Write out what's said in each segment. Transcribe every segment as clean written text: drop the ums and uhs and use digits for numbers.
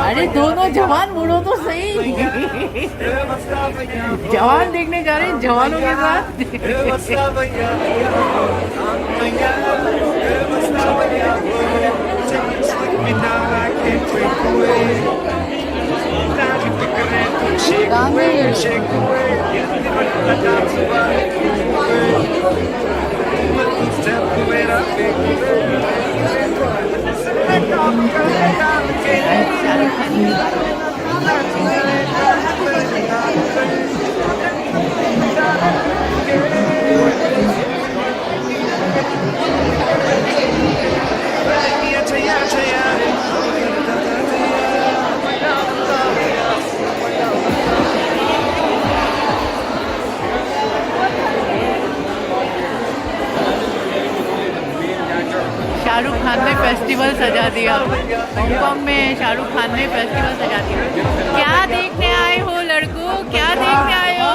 अरे दोनों जवान बोलो तो सही। जवान देखने जा रहे हैं जवानों के साथ। शाहरुख खान ने फेस्टिवल सजा दिया। हांगकांग में शाहरुख खान ने फेस्टिवल सजा दिया। क्या देखने आए हो लड़कों, क्या देखने आए हो?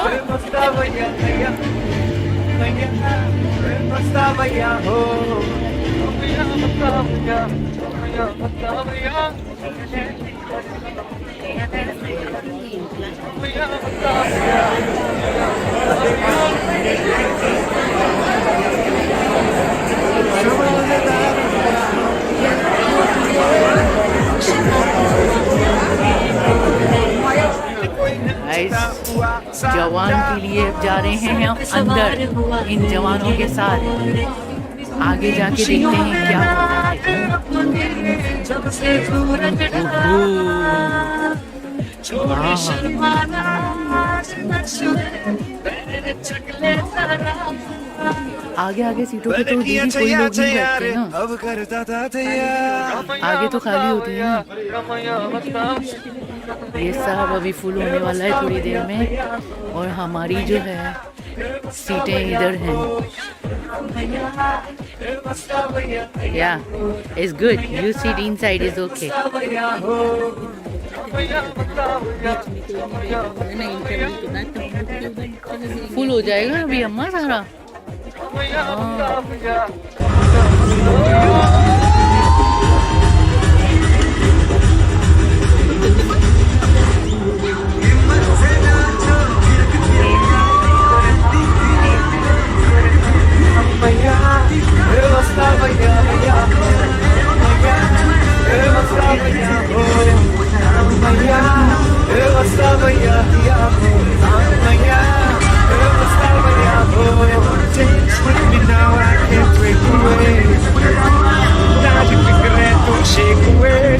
जवान के लिए जा रहे हैं हम अंदर इन जवानों के साथ। आगे जाके देखते हैं क्या आगे आगे सीटों पे तो दीदी कोई लोग नहीं बैठते ना, आगे तो खाली होती है ना। ये सब अभी फुल होने वाला है थोड़ी देर में, और हमारी जो है सीटें इधर हैं। या it's good, you seat inside is okay. Full हो जाएगा अभी अम्मा सारा।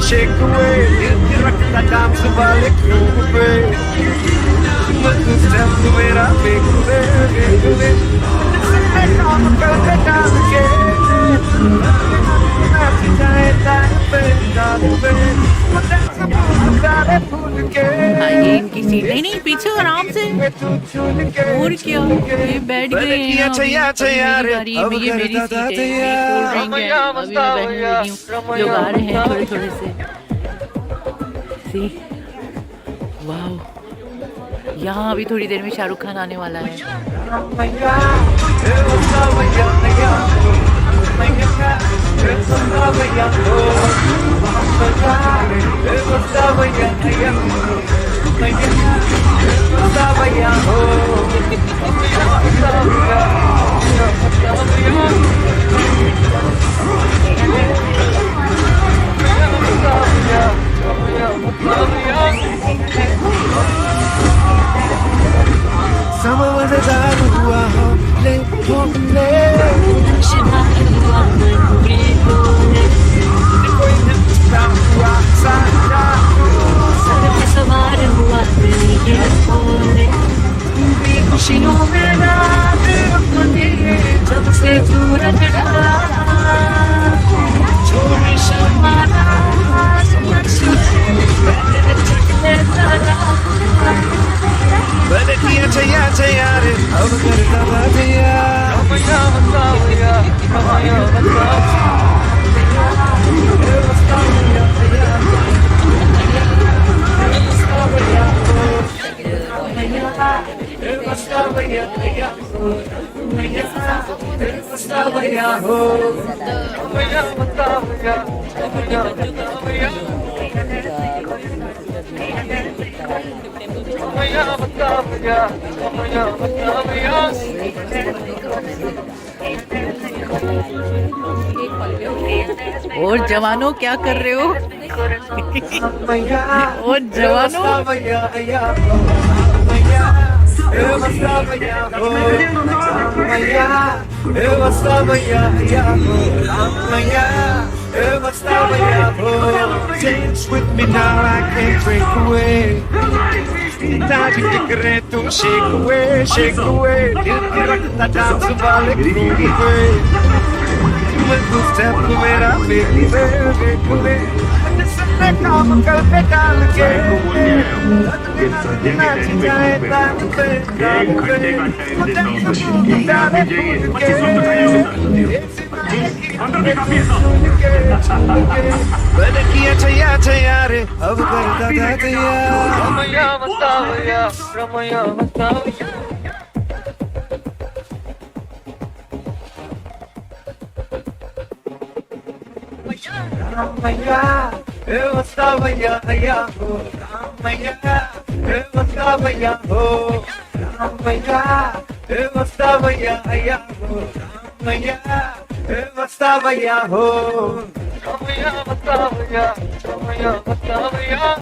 Shake away, रखना दाम सबalik रूपे, मधु स्टेप मेरा बेकुबे बेकुबे, इससे काम करते काम के, नाच जाए तारे तारे, मुझे सब तारे फूल के। हाँ ये इनकी सीट नहीं पीछे आराम से। और क्या ये बैठ गए हैं। ये मेरी सीट है, कोल्ड ड्रिंक है, अभी मैं बैठ रही हूँ। लोग आ रहे हैं थोड़े थोड़े से। सी वाह, यहाँ अभी थोड़ी देर में शाहरुख खान आने वाला है। Sama mazedar hua ho le phokne shimar hua manuri kone koi na hua sara sar pe sawar hua ye kone bhi khushiyon mein raat apne jab se suraj ढला छोड़ शर्माना समझ चकने सारा But it's here to ya, I'm gonna come out here. I'm gonna come out here. और जवानों क्या कर रहे हो? और जवानों Dance with me now, I can't break away. ताजी फिक्रें तू shake away, shake away. दिल की रखना डांस वाले groove पे. मैं तू step मेरा baby baby. जिसने काम कर पे डाल के. नाच जाए तान पे डाल के. मैंने किया छैया छैया रे अब करता था तैयार रमैया बतावैया रमैया बतावैया रमैया ए बतावैया हैया हो रमैया ए बतावैया हो रमैया ए बतावैया हैया हो रमैया ए बतावैया हो रमैया बतावैया रमैया बतावैया